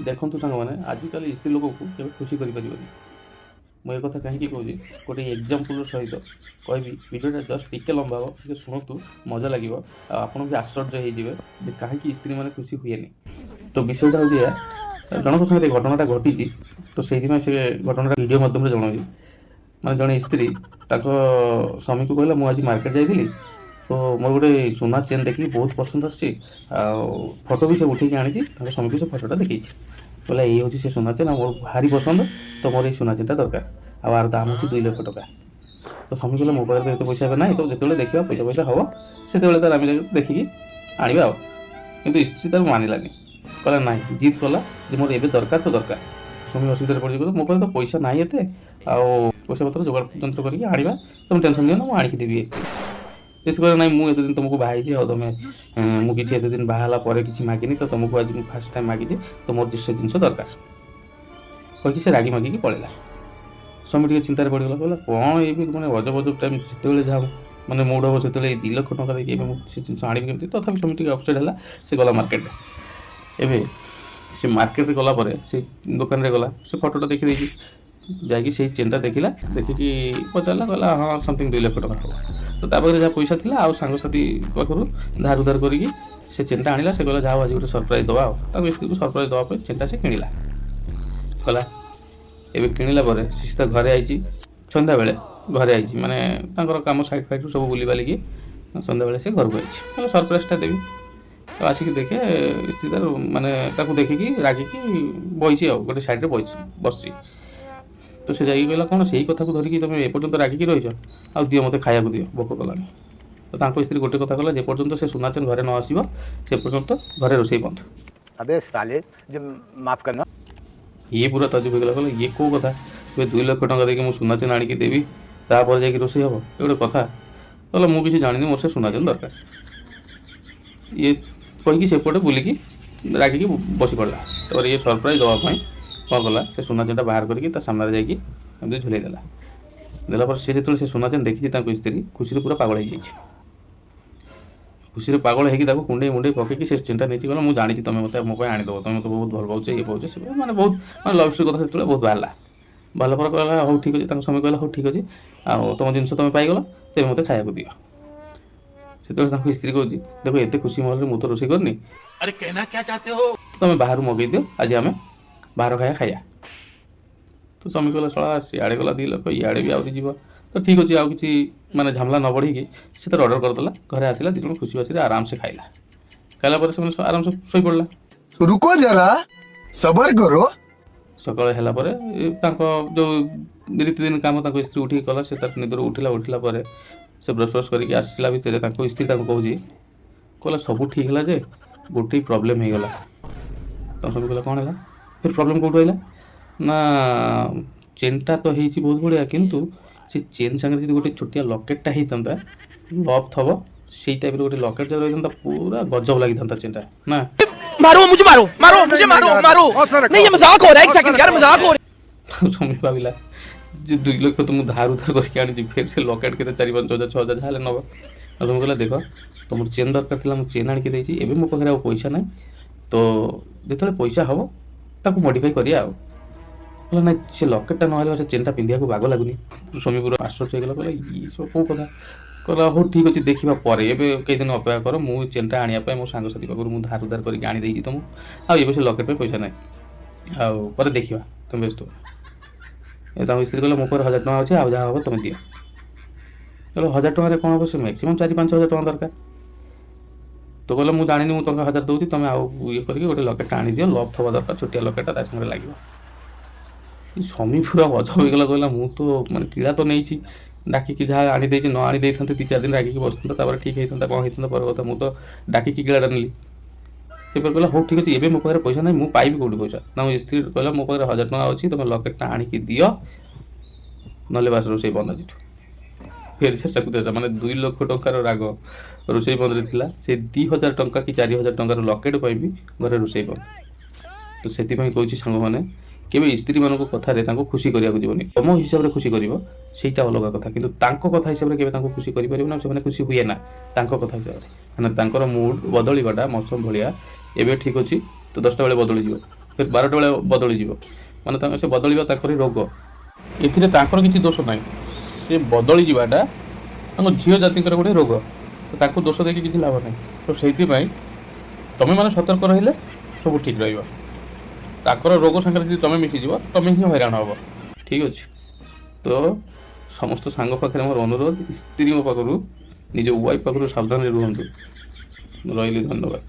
ଦେଖନ୍ତୁ ସାଙ୍ଗମାନେ, ଆଜିକାଲି ସ୍ତ୍ରୀ ଲୋକକୁ କେବେ ଖୁସି କରିପାରିବନି। ମୁଁ ଏ କଥା କାହିଁକି କହୁଛି, ଗୋଟେ ଏକ୍ଜାମ୍ପଲ୍ ସହିତ କହିବି। ଭିଡ଼ିଓଟା ଜଷ୍ଟ ଟିକେ ଲମ୍ବା ହେବ, ଟିକେ ଶୁଣନ୍ତୁ, ମଜା ଲାଗିବ। ଆଉ ଆପଣ ବି ଆଶ୍ଚର୍ଯ୍ୟ ହେଇଯିବେ ଯେ କାହିଁକି ସ୍ତ୍ରୀମାନେ ଖୁସି ହୁଏନି। ତ ବିଷୟଟା ହେଉଛି ଏଇଆ, ଜଣଙ୍କ ସାଙ୍ଗରେ ଏ ଘଟଣାଟା ଘଟିଛି। ତ ସେଇଥିପାଇଁ ସେ ଘଟଣାଟା ଭିଡ଼ିଓ ମାଧ୍ୟମରେ ଜଣାଉଛି। ମାନେ ଜଣେ ସ୍ତ୍ରୀ ତାଙ୍କ ସ୍ୱାମୀକୁ କହିଲା, ମୁଁ ଆଜି ମାର୍କେଟ ଯାଇଥିଲି, ସୋ ମୋର ଗୋଟେ ସୁନା ଚେନ୍ ଦେଖିକି ବହୁତ ପସନ୍ଦ ଆସୁଛି, ଆଉ ଫଟୋ ବି ସେ ଉଠେଇକି ଆଣିଛି। ତାଙ୍କ ସ୍ୱାମୀକୁ ସେ ଫଟୋଟା ଦେଖେଇଛି, କହିଲା ଏଇ ହେଉଛି ସେ ସୁନା ଚେନ୍, ଆଉ ମୋର ଭାରି ପସନ୍ଦ, ତ ମୋର ଏଇ ସୁନା ଚେନ୍ଟା ଦରକାର, ଆଉ ଆର ଦାମ୍ ହେଉଛି 2 ଲକ୍ଷ ଟଙ୍କା। ତ ସ୍ୱାମୀ କହିଲା, ମୋ ପାଖରେ ତ ଏତେ ପଇସା ଏବେ ନାହିଁ, ତ ଯେତେବେଳେ ଦେଖିବା ପଇସା ହେବ ସେତେବେଳେ ତାର ଆମେ ଦେଖିକି ଆଣିବା ଆଉ। କିନ୍ତୁ ସ୍ତ୍ରୀ ତାର ମାନିଲାନି, କହିଲା ନାହିଁ, ଜିଦ୍ କଲା ଯେ ମୋର ଏବେ ଦରକାର ତ ଦରକାର। ସ୍ୱାମୀ ଅସୁବିଧାରେ ପଡ଼ିଯିବ, ମୋ ପାଖରେ ତ ପଇସା ନାହିଁ ଏତେ, ଆଉ ପଇସା ପତ୍ର ଯୋଗାଡ଼ ଯନ୍ତ୍ର କରିକି ଆଣିବା, ତୁମେ ଟେନସନ୍ ନିଅ ନା, ମୁଁ ଆଣିକି ଦେବି। ସେ କହିଲା, ନାହିଁ ମୁଁ ଏତେ ଦିନ ତୁମକୁ ବାହା ହେଇଛି, ଆଉ ମୁଁ କିଛି ଏତେ ଦିନ ବାହା ହେଲା ପରେ କିଛି ମାଗିନି, ତ ତୁମକୁ ଆଜି ମୁଁ ଫାର୍ଷ୍ଟ ଟାଇମ୍ ମାଗିଛି, ତ ମୋର ସେ ଜିନିଷ ଦରକାର କହିକି ସେ ରାଗି ମାଗିକି ପଳେଇଲା। ସ୍ୱାମୀ ଟିକେ ଚିନ୍ତାରେ ପଡ଼ିଗଲା, କହିଲା କ'ଣ ଏଇ ମାନେ ଅଜବ ଟାଇମ୍, ଯେତେବେଳେ ଯାହା ମାନେ ମୁଡ଼ ହେବ ସେତେବେଳେ 2 ଲକ୍ଷ ଟଙ୍କା ଦେଇକି ଏବେ ମୁଁ ସେ ଜିନିଷ ଆଣିବି କେମିତି। ତଥାପି ସ୍ୱାମୀ ଟିକେ ଅପସେଟ୍ ହେଲା, ସେ ଗଲା ମାର୍କେଟରେ। ଏବେ ସେ ମାର୍କେଟରେ ଗଲା ପରେ ସେ ଦୋକାନରେ ଗଲା, ସେ ଫଟୋଟା ଦେଖିଦେଇଛି, ଯାଇକି ସେଇ ଚେନ୍ଟା ଦେଖିଲା, ଦେଖିକି ପଚାରିଲା, କହିଲା ହଁ ସମଥିଙ୍ଗ 2 ଲକ୍ଷ ଟଙ୍କା ହେବ। ତ ତା ପାଖରେ ଯାହା ପଇସା ଥିଲା ଆଉ ସାଙ୍ଗସାଥି ପାଖରୁ ଧାର ଉଧାର କରିକି ସେ ଚେନ୍ଟା ଆଣିଲା। ସେ କହିଲା, ଯାହା ଆଜି ଗୋଟେ ସରପ୍ରାଇଜ୍ ଦେବା, ଆଉ ତାଙ୍କ ସ୍ତ୍ରୀକୁ ସରପ୍ରାଇଜ୍ ଦେବା ପାଇଁ ଚେନ୍ଟା ସେ କିଣିଲା। ଗଲା, ଏବେ କିଣିଲା ପରେ ସେ ତା ଘରେ ଆଇଛି, ସନ୍ଧ୍ୟାବେଳେ ଘରେ ଆଇଛି, ମାନେ ତାଙ୍କର କାମ ସାଇଡ଼୍ ସବୁ ବୁଲି ବାଲିକି ସନ୍ଧ୍ୟାବେଳେ ସେ ଘରକୁ ଆଇଛି, କହିଲା ସରପ୍ରାଇଜ୍ଟା ଦେବି। ତ ଆସିକି ଦେଖେ ସ୍ତ୍ରୀ ତାର ମାନେ ତାକୁ ଦେଖିକି ରାଗିକି ବଇଛି, ଆଉ ଗୋଟେ ସାଇଡ଼୍ରେ ବସିଛି। ତ ସେ ଯାଇକି କହିଲା, କ'ଣ ସେଇ କଥାକୁ ଧରିକି ତୁମେ ଏପର୍ଯ୍ୟନ୍ତ ରାଗିକି ରହିଛ, ଆଉ ଦିଅ ମୋତେ ଖାଇବାକୁ ଦିଅ, ଭୋକ କଲାଣି। ତ ତାଙ୍କ ସ୍ତ୍ରୀ ଗୋଟେ କଥା କଲା, ଯେପର୍ଯ୍ୟନ୍ତ ସେ ସୁନା ଚେନ୍ ଘରେ ନ ଆସିବ ସେ ପର୍ଯ୍ୟନ୍ତ ଘରେ ରୋଷେଇ ବନ୍ଦ। अबे साले, जब माफ करना। ଇଏ ପୁରା ତାଜୁବ ହେଇଗଲା, କହିଲା ଇଏ କେଉଁ କଥା, ଏବେ 2 ଲକ୍ଷ ଟଙ୍କା ଦେଇକି ମୁଁ ସୁନା ଚେନ୍ ଆଣିକି ଦେବି, ତାପରେ ଯାଇକି ରୋଷେଇ ହେବ, ଏ ଗୋଟେ କଥା। କହିଲା, ମୁଁ କିଛି ଜାଣିନି, ମୋର ସେ ସୁନା ଚେନ୍ ଦରକାର। ଇଏ କହିକି ସେପଟେ ବୁଲିକି ରାଗିକି ବସି ପଡ଼ିଲା। ତାପରେ ଇଏ ସରପ୍ରାଇଜ୍ ଦେବା ପାଇଁ କ'ଣ କଲା, ସେ ସୁନା ଚେନ୍ଟା ବାହାର କରିକି ତା ସାମ୍ନାରେ ଯାଇକି ଏମିତି ଝୁଲେଇ ଦେଲା। ଦେଲା ପରେ ସେ ଯେତେବେଳେ ସେ ସୁନା ଚେନ୍ ଦେଖିଛି, ତାଙ୍କ ସ୍ତ୍ରୀ ଖୁସିରେ ପୁରା ପାଗଳ ହେଇଯାଇଛି। ଖୁସିରେ ପାଗଳ ହେଇକି ତାକୁ କୁଣ୍ଡେଇ ମୁଣ୍ଡେଇ ପକେଇକି ସେ ଚେନ୍ଟା ନେଇଛି, କହିଲା ମୁଁ ଜାଣିଛି ତୁମେ ମୋତେ ମୋ ପାଇଁ ଆଣିଦେବ, ତୁମେ ମୋତେ ବହୁତ ଭଲ ପାଉଛ, ଇଏ ପାଉଛ, ସେ ମାନେ ବହୁତ ମାନେ ଲଭ୍ ଷ୍ଟୋରି କଥା ସେତେବେଳେ ବହୁତ ବାହାରିଲା। ବାହାରିଲା ପରେ କହିଲା, ହଉ ଠିକ୍ ଅଛି। ତାଙ୍କ ସ୍ୱାମୀ କହିଲା, ହଉ ଠିକ୍ ଅଛି, ଆଉ ତୁମ ଜିନିଷ ତୁମେ ପାଇଗଲ, ତେବେ ମୋତେ ଖାଇବାକୁ ଦିଅ। ସେତେବେଳେ ତାଙ୍କ ସ୍ତ୍ରୀ କହୁଛି, ଦେଖ ଏତେ ଖୁସି ମହଲରେ ମୁଁ ତ ରୋଷେଇ କରିନି, अरे कहना क्या चाहते हो? ତୁମେ ବାହାରୁ ମଗେଇ ଦିଅ, ଆଜି ଆମେ ବାହାର ଖାଇବା। ତ ସ୍ୱାମୀ କହିଲା, ଶଳା ସିଆଡ଼େ ଗଲା 2 ଲକ୍ଷ, ଇଆଡ଼େ ବି ଆହୁରି ଯିବ। ତ ଠିକ୍ ଅଛି, ଆଉ କିଛି ମାନେ ଝାମଲା ନ ବଢ଼େଇକି ସେ ତାର ଅର୍ଡ଼ର କରିଦେଲା। ଘରେ ଆସିଲା, 2 ଜଣ ଖୁସି ବାସିରେ ଆରାମସେ ଖାଇଲା। ଖାଇଲା ପରେ ସେମାନେ ଆରାମସେ ଶୋଇପଡ଼ିଲା। रुको जरा, सबर करो। ସକାଳ ହେଲା ପରେ ତାଙ୍କ ଯେଉଁ ନିତିଦିନ କାମ ତାଙ୍କ ସ୍ତ୍ରୀ ଉଠିକି କଲା। ସେ ତାର ନିଦରୁ ଉଠିଲା ପରେ ସେ ବ୍ରସ୍ କରିକି ଆସିଲା ଭିତରେ ତାଙ୍କ ସ୍ତ୍ରୀ ତାଙ୍କୁ କହୁଛି, କହିଲା ସବୁ ଠିକ୍ ହେଲା ଯେ ଗୋଟେ ପ୍ରୋବ୍ଲେମ୍ ହେଇଗଲା। ତାଙ୍କ ସ୍ୱାମୀ କହିଲା, କ'ଣ ହେଲା? ଫେର୍ ପ୍ରୋବ୍ଲେମ୍ କେଉଁଠୁ ହେଲା ନା, ଚେନ୍ଟା ତ ହେଇଛି ବହୁତ ବଢ଼ିଆ, କିନ୍ତୁ ସେ ଚେନ୍ ସାଙ୍ଗରେ ଯଦି ଗୋଟେ ଛୋଟିଆ ଲକେଟ୍ଟା ହେଇଥାନ୍ତା, ଲଭ୍ ଥବ, ସେଇ ଟାଇପ୍ର ଗୋଟେ ଲକେଟ୍ ଯଦି ରହିଥାନ୍ତା, ପୁରା ଗଜବ ଲାଗିଥାନ୍ତା चेन्टा ना। मारो मुझे, मारो मारो मुझे, मारो मारो। नहीं ये मजाक हो रहा है, एक सेकंड यार, मजाक हो रहा है। ସ୍ୱାମୀ ଭାବିଲା ଯେ 2 ଲକ୍ଷ ତ ମୁଁ ଧାର ଉଧାର କରିକି ଆଣିଛି, ଫେର୍ ସେ ଲକେଟ୍ କେତେ 4-5 ହଜାର 6 ହଜାର ଯାହା ହେଲେ ନେବ। ଆଉ ସ୍ୱାମୀ କହିଲା, ଦେଖ ତୁମର ଚେନ୍ ଦରକାର ଥିଲା, ମୁଁ ଚେନ୍ ଆଣିକି ଦେଇଛି, ଏବେ ମୋ ପାଖରେ ଆଉ ପଇସା ନାହିଁ, ତ ଯେତେବେଳେ ପଇସା ହେବ ତାକୁ ମଡ଼ିଫାଇ କରିବା ଆଉ। କହିଲା, ନାଇଁ ସେ ଲକେଟ୍ଟା ନହେଲେ ସେ ଚେନ୍ଟା ପିନ୍ଧିବାକୁ ବାଗ ଲାଗୁନି। ସ୍ୱାମୀ ପୁରା ଆଶ୍ଚର୍ଯ୍ୟ ହେଇଗଲା, କହିଲା ଇଏ ସବୁ କେଉଁ କଥା। କହିଲା, ହଉ ଠିକ୍ ଅଛି, ଦେଖିବା ପରେ, ଏବେ କେଇଦିନ ଅପେକ୍ଷା କର, ମୁଁ ଚେନ୍ଟା ଆଣିବା ପାଇଁ ମୋ ସାଙ୍ଗସାଥି ପାଖରୁ ମୁଁ ଧାର ଉଧାର କରିକି ଆଣି ଦେଇଛି ତୁମକୁ, ଆଉ ଏବେ ସେ ଲକେଟ୍ ପାଇଁ ପଇସା ନାହିଁ, ଆଉ ପରେ ଦେଖିବା, ତୁମେ ବ୍ୟସ୍ତ ହୁଅ। ତାଙ୍କ ସ୍ତ୍ରୀ କହିଲା, ମୋ ପାଖରେ 1000 ଟଙ୍କା ଅଛି, ଆଉ ଯାହା ହେବ ତୁମେ ଦିଅ। କହିଲା, 1000 ଟଙ୍କାରେ କ'ଣ ହେବ, ସେ ମ୍ୟାକ୍ସିମମ୍ 4-5 ହଜାର ଟଙ୍କା ଦରକାର। ତ କହିଲା, ମୁଁ ଜାଣିନି, ମୁଁ ଟଙ୍କା 1000 ଦେଉଛି, ତୁମେ ଆଉ ଇଏ କରିକି ଗୋଟେ ଲକେଟ୍ଟା ଆଣିଦିଅ, ଲଭ୍ ଥବା ଦରକାର, ଛୋଟିଆ ଲକେଟ୍ଟା ତା ସାଙ୍ଗରେ ଲାଗିବ। ସ୍ୱାମୀ ପୁରା ଅଜବ ହେଇଗଲା, କହିଲା, ମୁଁ ତ ମାନେ କିଳା ତ ନେଇଛି, ଡାକିକି ଯାହା ଆଣି ଦେଇଛି, ନ ଆଣି ଦେଇଥାନ୍ତେ 2-4 ଦିନ ରାଗିକି ବସିଥାନ୍ତା, ତାପରେ ଠିକ୍ ହେଇଥାନ୍ତା, କ'ଣ ହେଇଥାନ୍ତା ପରେ କଥା, ମୁଁ ତ ଡାକିକି କିଳାଟା ନେଲି। ସେପରେ କହିଲା, ହଉ ଠିକ୍ ଅଛି, ଏବେ ମୋ ପାଖରେ ପଇସା ନାହିଁ, ମୁଁ ପାଇବି କେଉଁଠି ପଇସା। ନା, ମୋ ସ୍ତ୍ରୀ କହିଲା, ମୋ ପାଖରେ 1000 ଟଙ୍କା ଅଛି, ତୁମେ ଲକେଟ୍ଟା ଆଣିକି ଦିଅ, ନହେଲେ ବାସ୍ ରୋଷେଇ ବନ୍ଦ ଆଜିଠୁ। ଫେର୍ ଶେଷକୁ ଦେଶ ମାନେ 2 ଲକ୍ଷ ଟଙ୍କାର ରାଗ ରୋଷେଇ ବନ୍ଦରେ ଥିଲା, ସେ 2000 ଟଙ୍କା କି 4000 ଟଙ୍କାର ଲକେଟ୍ ପାଇଁ ବି ଘରେ ରୋଷେଇ ବନ୍ଦ। ତ ସେଥିପାଇଁ କହୁଛି ସାଙ୍ଗମାନେ, କେବେ ସ୍ତ୍ରୀମାନଙ୍କ କଥାରେ ତାଙ୍କୁ ଖୁସି କରିବାକୁ ଯିବନି। ତମ ହିସାବରେ ଖୁସି କରିବ, ସେଇଟା ଅଲଗା କଥା, କିନ୍ତୁ ତାଙ୍କ କଥା ହିସାବରେ କେବେ ତାଙ୍କୁ ଖୁସି କରିପାରିବ ନା, ସେମାନେ ଖୁସି ହୁଏ ନା ତାଙ୍କ କଥା ହିସାବରେ। ମାନେ ତାଙ୍କର ମୁଡ୍ ବଦଳିବାଟା ମୌସମ ଭଳିଆ, ଏବେ ଠିକ୍ ଅଛି ତ 10ଟା ବେଳେ ବଦଳିଯିବ, ଫେର୍ 12ଟା ବେଳେ ବଦଳିଯିବ ମାନେ ସେ ବଦଳିବା ତାଙ୍କର ରୋଗ। ଏଥିରେ ତାଙ୍କର କିଛି ଦୋଷ ନାହିଁ, ସେ ବଦଳି ଯିବାଟା ତାଙ୍କ ଝିଅ ଜାତିଙ୍କର ଗୋଟେ ରୋଗ, ତ ତାଙ୍କୁ ଦୋଷ ଦେଇକି କିଛି ଲାଭ ନାହିଁ। ତ ସେଇଥିପାଇଁ ତମେମାନେ ସତର୍କ ରହିଲେ ସବୁ ଠିକ୍ ରହିବ। ତାଙ୍କର ରୋଗ ସାଙ୍ଗରେ ଯଦି ତମେ ମିଶିଯିବ ତମେ ହିଁ ହଇରାଣ ହେବ। ଠିକ୍ ଅଛି, ତ ସମସ୍ତ ସାଙ୍ଗ ପାଖରେ ମୋର ଅନୁରୋଧ, ସ୍ତ୍ରୀଙ୍କ ପାଖରୁ ନିଜ ୱାଇଫ୍ ପାଖରୁ ସାବଧାନରେ ରୁହନ୍ତୁ। ରହିଲି, ଧନ୍ୟବାଦ।